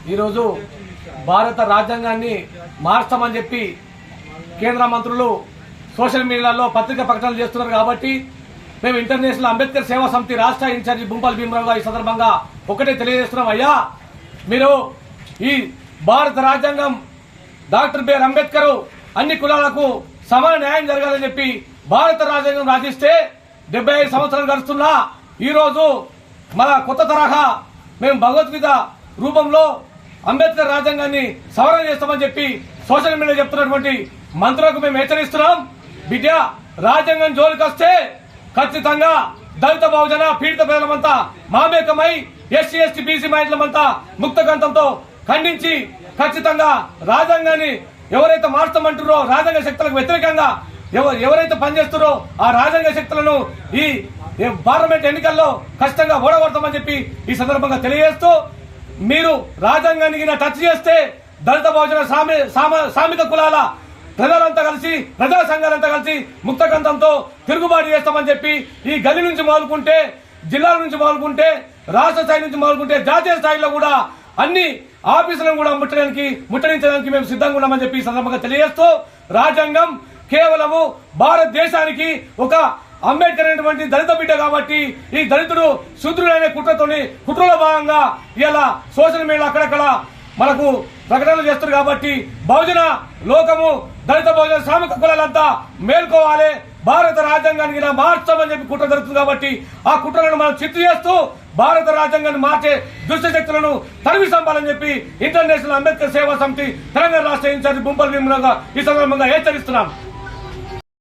ఈరోజు భారత రాజ్యాంగాన్ని మార్చామని చెప్పి కేంద్ర మంత్రులు సోషల్ మీడియాలో పత్రికా ప్రకటనలు చేస్తున్నారు కాబట్టి మేము ఇంటర్నేషనల్ అంబేద్కర్ సేవా సమితి రాష్ట్ర ఇన్ఛార్జి బుంపల్ భీమరావు ఈ సందర్భంగా ఒకటే తెలియజేస్తున్నాం. అయ్యా, మీరు ఈ భారత రాజ్యాంగం డాక్టర్ బిఆర్ అంబేద్కర్ అన్ని కులాలకు సమాన న్యాయం జరగాలని చెప్పి భారత రాజ్యాంగం రాసిస్తే 75 సంవత్సరాలు గడుస్తున్నా ఈరోజు మన కొత్త తరహా మేము భగవద్గీత రూపంలో అంబేద్కర్ రాజ్యాంగాన్ని సవరణ చేస్తామని చెప్పి సోషల్ మీడియా చెప్తున్నటువంటి మంత్రులకు మేము హెచ్చరిస్తున్నాం. బిడ్డ, రాజ్యాంగం జోలికి వస్తే ఖచ్చితంగా దళిత బహుజన పీడిత ప్రజలమంతా మామేకమై ఎస్సీ ఎస్టీ బీసీ మహిళలమంతా ముక్తకంఠంతో ఖండించి ఖచ్చితంగా రాజ్యాంగాన్ని ఎవరైతే మార్చమంటారో రాజ్యాంగ శక్తులకు వ్యతిరేకంగా ఎవరైతే పనిచేస్తారో ఆ రాజ్యాంగ శక్తులను ఈ పార్లమెంట్ ఎన్నికల్లో ఖచ్చితంగా ఓడగొడతామని చెప్పి ఈ సందర్భంగా తెలియజేస్తూ, మీరు రాజ్యాంగాన్ని టచ్ చేస్తే దళిత బహుజన సామిక కులాల ప్రజలంతా కలిసి ప్రజా సంఘాలంతా కలిసి ముక్తకంఠంతో తిరుగుబాటు చేస్తామని చెప్పి ఈ గది నుంచి మొదలుకుంటే జిల్లాల నుంచి మొదలుకుంటే రాష్ట్ర స్థాయి నుంచి మొదలుకుంటే జాతీయ స్థాయిలో కూడా అన్ని ఆఫీసులను కూడా ముట్టడించడానికి మేము సిద్ధంగా ఉన్నామని చెప్పి ఈ సందర్భంగా తెలియజేస్తూ, రాజ్యాంగం కేవలము భారతదేశానికి ఒక అంబేద్కర్ అనేటువంటి దళిత బిడ్డ కాబట్టి ఈ దళితుడు శూద్రుడనే కుట్రలో భాగంగా ఇలా సోషల్ మీడియా అక్కడక్కడ మనకు ప్రకటనలు చేస్తారు కాబట్టి బహుజన లోకము దళిత బహుజన శ్రామిక కులాలంతా మేల్కోవాలి, భారత రాజ్యాంగానికి మార్చామని చెప్పి కుట్ర జరుగుతుంది కాబట్టి ఆ కుట్రలను మనం చిత్తు చేస్తూ భారత రాజ్యాంగాన్ని మార్చే దుష్ట శక్తులను తరిమి సంపాలని చెప్పి ఇంటర్నేషనల్ అంబేద్కర్ సేవా సమితి తెలంగాణ రాష్ట్ర ఇన్ఛార్జి బుంపల్ భీమరావు ఈ సందర్భంగా హెచ్చరిస్తున్నాం.